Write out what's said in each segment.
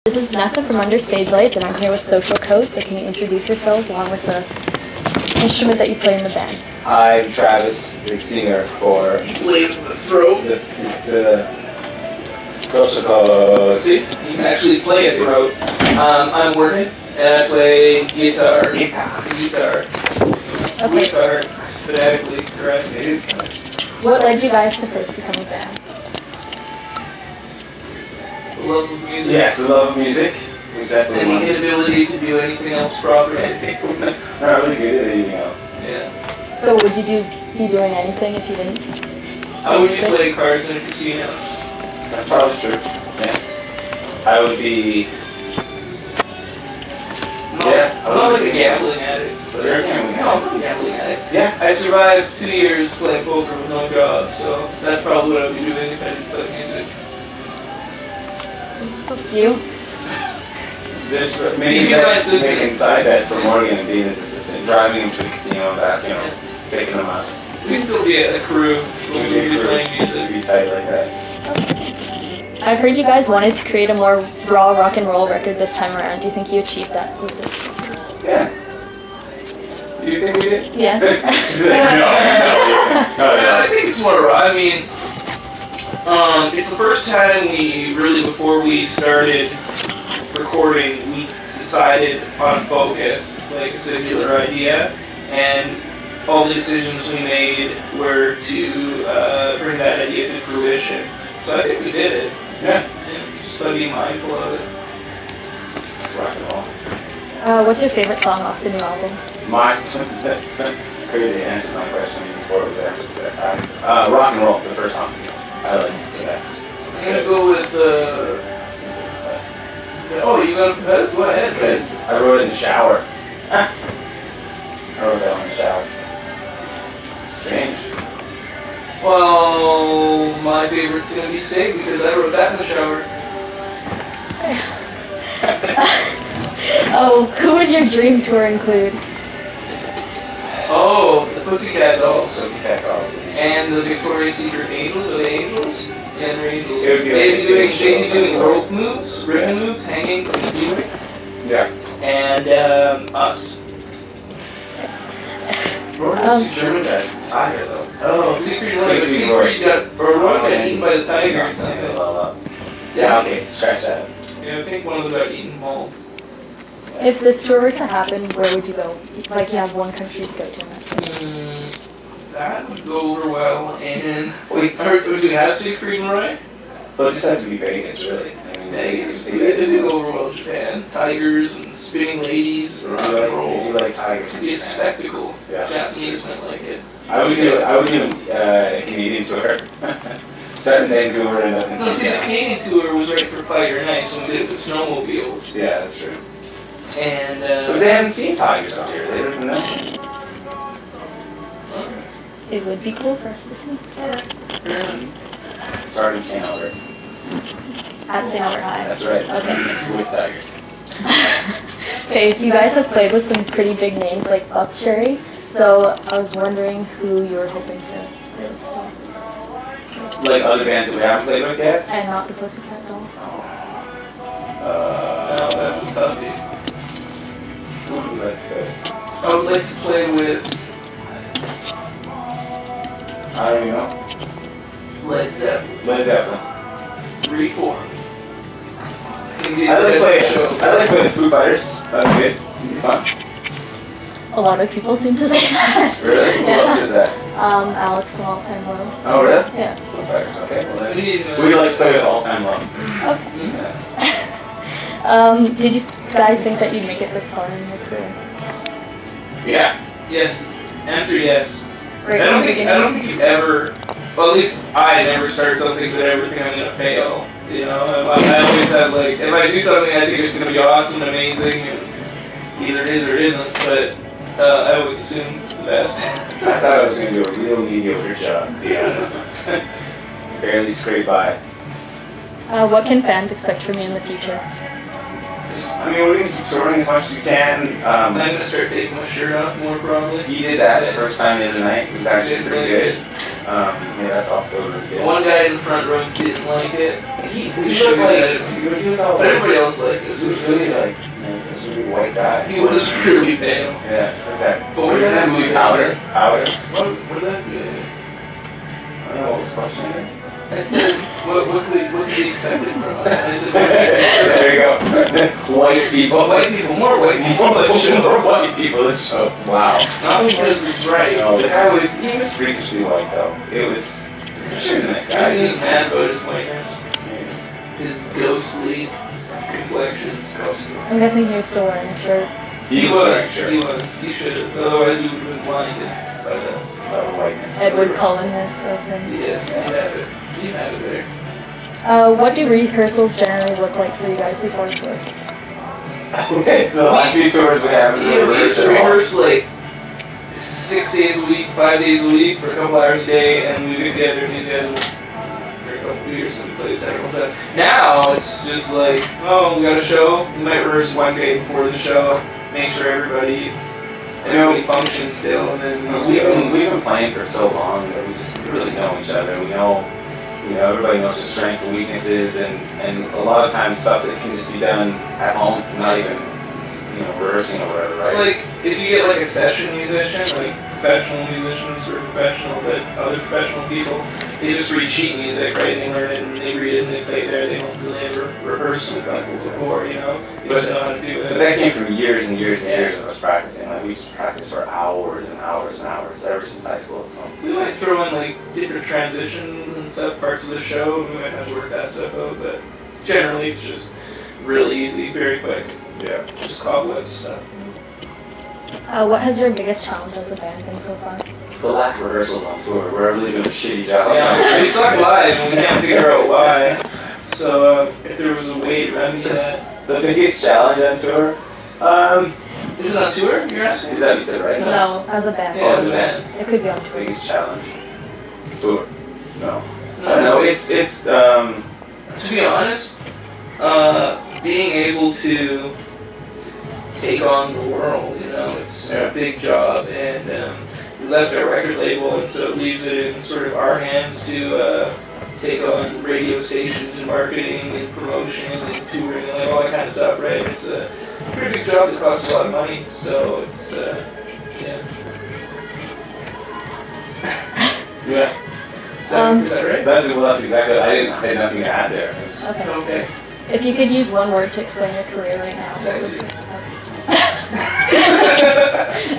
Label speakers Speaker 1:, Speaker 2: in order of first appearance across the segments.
Speaker 1: This is Vanessa from Under Stage Lights, and I'm here with Social Code, so can you introduce yourselves along with the instrument that you play in the band?
Speaker 2: I'm Travis, the singer for
Speaker 3: Plays the throat.
Speaker 2: The Social Code.
Speaker 3: See, you can actually play a throat. I'm Morgan, and I play guitar. Guitar, phonetically correct. It is.
Speaker 1: What led you guys to first become a band?
Speaker 3: The love of music.
Speaker 2: Yes, the love of music. Exactly.
Speaker 3: And the inability to do anything else properly.
Speaker 2: Not really good at anything else.
Speaker 3: Yeah.
Speaker 1: So would you be doing anything if you didn't?
Speaker 3: I would be playing cards in a casino.
Speaker 2: That's probably true. Yeah. I would be.
Speaker 3: I'm not like a gambling addict. But
Speaker 2: You're a gambling
Speaker 3: no, I'm not a gambling addict.
Speaker 2: Yeah.
Speaker 3: I survived 2 years playing poker with no job, so that's probably what I would be doing if I didn't play music.
Speaker 1: You?
Speaker 2: Just making side bets for Morgan and being his assistant, driving him to the casino and back, picking him up.
Speaker 3: We'd still be a crew. We'd be playing music.
Speaker 2: We'd be tight like that.
Speaker 1: I've heard you guys wanted to create a more raw rock and roll record this time around. Do you think you achieved that with this?
Speaker 2: Yeah. Do you think we did?
Speaker 1: Yes.
Speaker 2: No.
Speaker 3: I think it's more raw. I mean, it's the first time before we started recording, we decided on focus, like a singular idea, and all the decisions we made were to bring that idea to fruition. So I think we did it.
Speaker 2: Yeah.
Speaker 3: Just by being mindful of it.
Speaker 2: It's rock and roll.
Speaker 1: What's your favorite song off the new album?
Speaker 2: That's crazy to answer my question before it was asked. Rock and roll, the first song. I like the best.
Speaker 3: I'm gonna go with oh, you got a best? Go ahead.
Speaker 2: Because I wrote it in the shower. I wrote that one in the shower. Strange.
Speaker 3: Well, my favorite's gonna be Steak because I wrote that in the shower.
Speaker 1: Oh, who would your dream tour include?
Speaker 3: Oh, the Pussycat Dolls.
Speaker 2: Pussycat Dolls.
Speaker 3: And the Victoria's Secret Angels, or the Angels? Yeah, they're Angels.
Speaker 2: It would be like
Speaker 3: they'd be doing rope moves, ribbon moves, hanging from the ceiling.
Speaker 2: Yeah.
Speaker 3: And us.
Speaker 2: Roy's German guy. Tiger though.
Speaker 3: Oh, Siegfried got eaten by the tiger or something.
Speaker 2: Yeah, okay, scratch that.
Speaker 3: Yeah, I think one of them got eaten mauled.
Speaker 1: If this tour were to happen, where would you go? Like you have one country to go to in that.
Speaker 3: That would go over well, and do we have Siegfried and Roy?
Speaker 2: Well, it just have to be Vegas, really. I mean,
Speaker 3: Vegas. It would go over well in Japan. Tigers and spinning ladies and rock and roll.
Speaker 2: You like tigers?
Speaker 3: It'd be a spectacle.
Speaker 2: Yeah.
Speaker 3: Japanese might like it.
Speaker 2: I would do a Canadian tour. Start in Vancouver and up in
Speaker 3: No, see, the Canadian tour was right for Fire and Ice when we did it with snowmobiles.
Speaker 2: Yeah, that's true.
Speaker 3: And
Speaker 2: but they haven't seen tigers out here. They don't even know.
Speaker 1: It would be cool for us to see.
Speaker 2: Start in St. Albert.
Speaker 1: At St. Albert High.
Speaker 2: That's right.
Speaker 1: Okay.
Speaker 2: With tigers.
Speaker 1: Okay, you guys have played with some pretty big names like Buck Cherry, so I was wondering who you were hoping to play with. So.
Speaker 2: Like other bands that we haven't played with yet?
Speaker 1: And not the Pussycat Dolls.
Speaker 3: no, that's a toughie.
Speaker 2: Who would you like to play?
Speaker 3: I would like to play with
Speaker 2: I don't even know.
Speaker 3: Led Zeppelin.
Speaker 2: Led Zeppelin.
Speaker 3: Reform.
Speaker 2: I like playing the Foo Fighters. That'd be good. It'd be fun.
Speaker 1: A lot of people seem to say that.
Speaker 2: Really? Who else is that?
Speaker 1: Alex from All Time Low.
Speaker 2: Oh, really?
Speaker 1: Yeah.
Speaker 2: Foo Fighters. Okay. Well, then
Speaker 3: We
Speaker 2: we like to play with All Time Low.
Speaker 1: Okay.
Speaker 2: Yeah.
Speaker 1: Did you guys think that you'd make it this far in your career?
Speaker 2: Yeah.
Speaker 3: Yes. Answer yes.
Speaker 1: Right.
Speaker 3: I don't think you ever, well, at least I never start something that I ever think I'm gonna fail. You know, I always have like, if I do something I think it's gonna be awesome and amazing, and either it is or it isn't, but I always assume the best.
Speaker 2: I thought I was gonna do a real mediocre job, to be honest. Barely scraped by.
Speaker 1: What can fans expect from you in the future?
Speaker 2: I mean, we're going to keep touring as much as we can.
Speaker 3: I'm going to start taking my shirt off more probably.
Speaker 2: He did that the first time the other night. It was actually pretty good. Yeah, that's all really good.
Speaker 3: One guy in the front row didn't like it.
Speaker 2: He
Speaker 3: shook his
Speaker 2: looked
Speaker 3: head at me.
Speaker 2: he was all
Speaker 3: But everybody else liked it.
Speaker 2: He was really like, he was a really white guy.
Speaker 3: He was really pale.
Speaker 2: Yeah, like that.
Speaker 3: But
Speaker 2: What is that movie? Powder? Powder?
Speaker 3: What did that do?
Speaker 2: I don't know what was Schwarzenegger.
Speaker 3: I said, what could we expect from us? I said,
Speaker 2: there you go. White people.
Speaker 3: White people, more white people.
Speaker 2: More white people that shows. Wow.
Speaker 3: Not because it's right.
Speaker 2: No, the guy he was freakishly white though. It was, he was a nice guy.
Speaker 3: He was mad about his whiteness. His ghostly complexions. Ghostly.
Speaker 1: I'm guessing he was still wearing a shirt.
Speaker 3: He was. He should have. Otherwise he would have been blinded by the
Speaker 2: whiteness.
Speaker 1: Edward Cullen-ness of him.
Speaker 3: Yes, you have it. You have it there.
Speaker 1: What do rehearsals generally look like for you guys before tour?
Speaker 2: The last few tours we have,
Speaker 3: we used to rehearse like 6 days a week, 5 days a week for a couple hours a day, and we get together and these guys will for a couple of years and we play several times. Now it's just like, oh, we got a show. We might rehearse one day before the show, make sure everybody functions still, and then
Speaker 2: we've been playing for so long that we really know each other. We know. Everybody knows their strengths and weaknesses, and a lot of times stuff that can just be done at home, not even, rehearsing or whatever, right?
Speaker 3: It's like, if you get like a session musician, like professional musicians or other professional people, they just read sheet music, right? They learn it and they read it and they play it there. They don't really ever rehearse with people before, They just know how to do it.
Speaker 2: But that came from years and years and years of us practicing. Like, we just practiced for hours and hours and hours ever since high school. So
Speaker 3: we might throw in like different transitions and stuff, parts of the show, and we might have to work that stuff out, but generally it's just really easy, very quick.
Speaker 2: Yeah.
Speaker 3: Just cobwebs stuff.
Speaker 1: What has your biggest challenge as a band been so far?
Speaker 2: The lack of rehearsals on tour. We're really doing a shitty job.
Speaker 3: Yeah, we suck live and we can't figure out why. So if there was a way to remedy that.
Speaker 2: The biggest challenge on tour?
Speaker 3: Is it on tour, you're asking?
Speaker 2: Is that what you said, right?
Speaker 1: No, as a band.
Speaker 3: Yeah, as a band.
Speaker 1: It could be on tour.
Speaker 2: Biggest challenge? Tour. No. I don't know, it's
Speaker 3: to be honest, being able to take on the world, it's a big job, and we left our record label, and so it leaves it in sort of our hands to take on radio stations and marketing and promotion and touring and like all that kind of stuff, right? It's a pretty big job that costs a lot of money, so it's, yeah.
Speaker 2: Yeah.
Speaker 3: Is that right?
Speaker 2: That's exactly. I had nothing to add there.
Speaker 3: Okay.
Speaker 1: If you could use one word to explain your career right now.
Speaker 3: Sexy.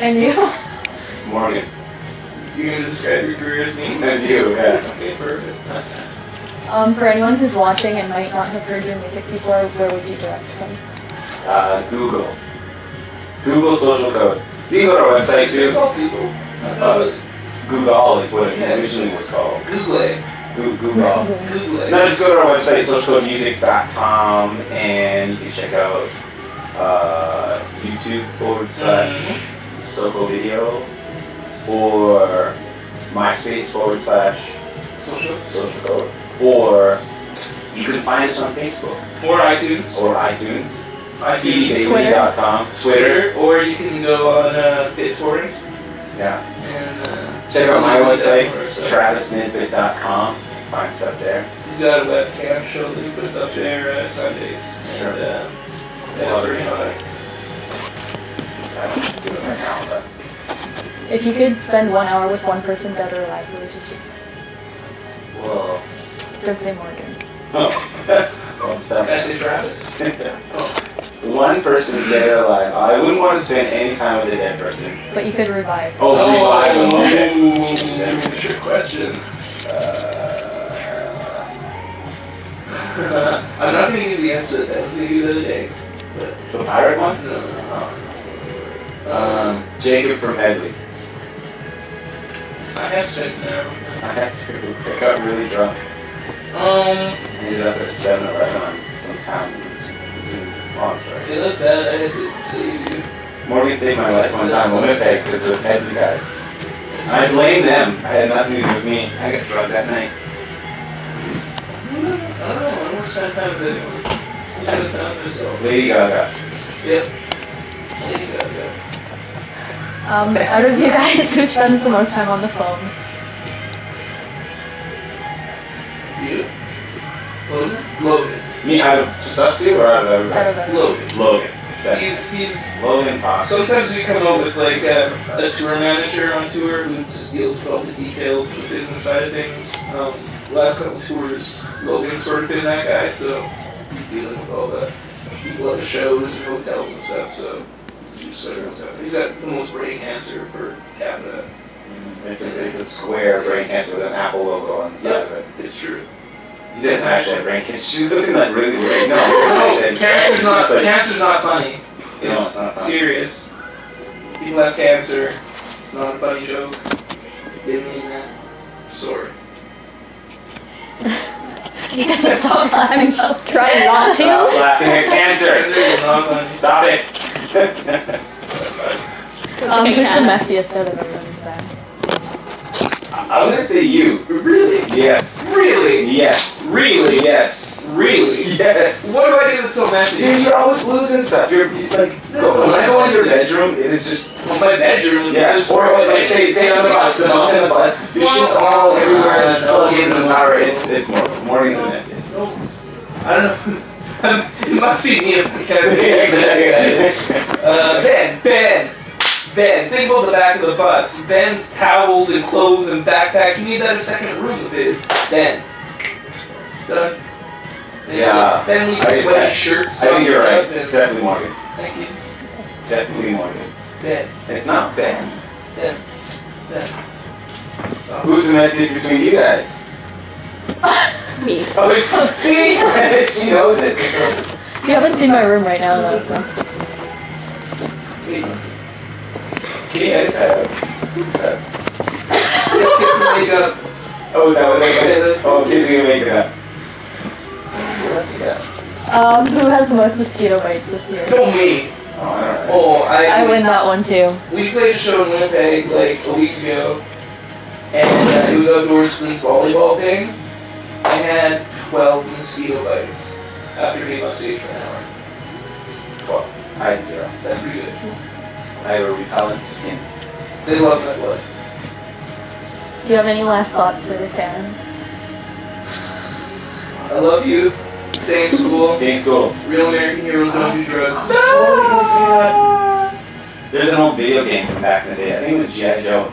Speaker 1: And you?
Speaker 2: Morgan.
Speaker 3: You're going to describe your career as me?
Speaker 2: As you, yeah.
Speaker 3: Okay, perfect.
Speaker 1: For anyone who's watching and might not have heard your music before, where would you direct them?
Speaker 2: Google. Google Social Code. You can go to our website too.
Speaker 3: Google.
Speaker 2: Google is what it originally was called.
Speaker 3: Google.
Speaker 2: Google.
Speaker 3: Google.
Speaker 2: No, just go to our website, socialcodemusic.com, and you can check out YouTube / Soco Video, or MySpace / Social Code, or you can find us on Facebook.
Speaker 3: Or iTunes.
Speaker 2: cdbaby.com. Twitter.
Speaker 3: Or you can go on BitTorrent.
Speaker 2: Yeah.
Speaker 3: And
Speaker 2: check out my website, travisnisbet.com. Find stuff there.
Speaker 3: He's got a webcam show that he puts up there Sundays.
Speaker 2: Sure.
Speaker 3: And,
Speaker 2: It's a lot of music. I don't do it right now, but.
Speaker 1: If you could spend 1 hour with one person, dead or alive, who would you choose?
Speaker 2: Whoa.
Speaker 1: Don't say Morgan.
Speaker 2: Oh. Well,
Speaker 3: Can I say Travis?
Speaker 2: One person dead or alive. I wouldn't want to spend any time with a dead person.
Speaker 1: But you could revive.
Speaker 2: Oh, revive. Okay.
Speaker 3: That's a trick question. I'm not going to give the answer that I was going to give the other day.
Speaker 2: The pirate one?
Speaker 3: No.
Speaker 2: Jacob from Hedley.
Speaker 3: I have spent an hour.
Speaker 2: I had to. I got really drunk. Ended up at 7-Eleven on some town. It was a long story.
Speaker 3: Yeah, that's bad. I had to save you.
Speaker 2: Morgan saved my life one time in Winnipeg because of the Hedley guys. I blame them. I had nothing to do with me. I got drunk that night.
Speaker 3: I don't know. I don't spend time with anyone. I spend time with myself.
Speaker 2: Lady Gaga.
Speaker 3: Yep. Lady Gaga.
Speaker 1: Out of you guys, who spends the most time on the phone?
Speaker 3: You? Logan? Logan.
Speaker 2: Me, out of just us two or out of everybody?
Speaker 1: Out of everybody.
Speaker 3: Logan.
Speaker 2: Logan.
Speaker 3: He's
Speaker 2: Logan talks.
Speaker 3: sometimes we come up with like a tour manager on tour who just deals with all the details of the business side of things. Last couple tours, Logan's sort of been that guy, so he's dealing with all the people at the shows and hotels and stuff. So he's got the most brain cancer per capita.
Speaker 2: It's a square brain cancer with an Apple logo on the side of it.
Speaker 3: It's true.
Speaker 2: He doesn't actually have brain cancer. She's looking like really weird. No,
Speaker 3: cancer's not funny. It's
Speaker 2: not funny.
Speaker 3: serious. People have cancer. It's not a funny joke. Didn't mean that. Sorry.
Speaker 1: You gotta stop laughing, just try not to.
Speaker 2: Stop laughing at cancer. Stop it.
Speaker 1: Who's the messiest out of everyone?
Speaker 2: I'm gonna say you.
Speaker 3: Really?
Speaker 2: Yes.
Speaker 3: Really?
Speaker 2: Yes.
Speaker 3: Really?
Speaker 2: Yes.
Speaker 3: Really?
Speaker 2: Yes.
Speaker 3: What do I do that's so messy?
Speaker 2: Dude, you're always losing stuff. You're like, when I go into your bedroom, it is just.
Speaker 3: Well, my bedroom is.
Speaker 2: Yeah. Or like say on the bus, the bunk on the bus. Your shit's all everywhere. There's plugins and power. It's Morgan's the messiest.
Speaker 3: I don't know. It must be me if I can't Ben, think about the back of the bus. Ben's towels and clothes and backpack. You need that a second room of his. Ben. Done.
Speaker 2: Yeah.
Speaker 3: Ben leaves sweaty shirts.
Speaker 2: I think you're right.
Speaker 3: And
Speaker 2: Definitely Morgan.
Speaker 3: thank you.
Speaker 2: Definitely Morgan.
Speaker 3: Ben.
Speaker 2: It's not Ben.
Speaker 3: Ben. So,
Speaker 2: Who's the messiest between you guys?
Speaker 1: Me.
Speaker 2: Oh, see? She knows it.
Speaker 1: You haven't seen my room right now, though, so.
Speaker 2: Can you edit that out? What's that?
Speaker 3: kiss and makeup.
Speaker 2: Oh, is that what that is? Oh, kissing and makeup. What else you got?
Speaker 1: Who has the most mosquito bites this year?
Speaker 3: No, me.
Speaker 2: Oh, I don't know.
Speaker 3: Oh,
Speaker 1: I win that one too.
Speaker 3: We played a show in Winnipeg like a week ago, and it was outdoors for this volleyball thing. I had 12 mosquito bites after being on stage for an hour.
Speaker 2: Well, I had 0.
Speaker 3: That's pretty good.
Speaker 2: I have a repellent skin.
Speaker 3: They love that blood.
Speaker 1: Do you have any last thoughts for the fans?
Speaker 3: I love you. Stay in school.
Speaker 2: Stay in school.
Speaker 3: Real American heroes don't do drugs.
Speaker 2: There's an old video game from back in the day. I think it was G.I. Joe.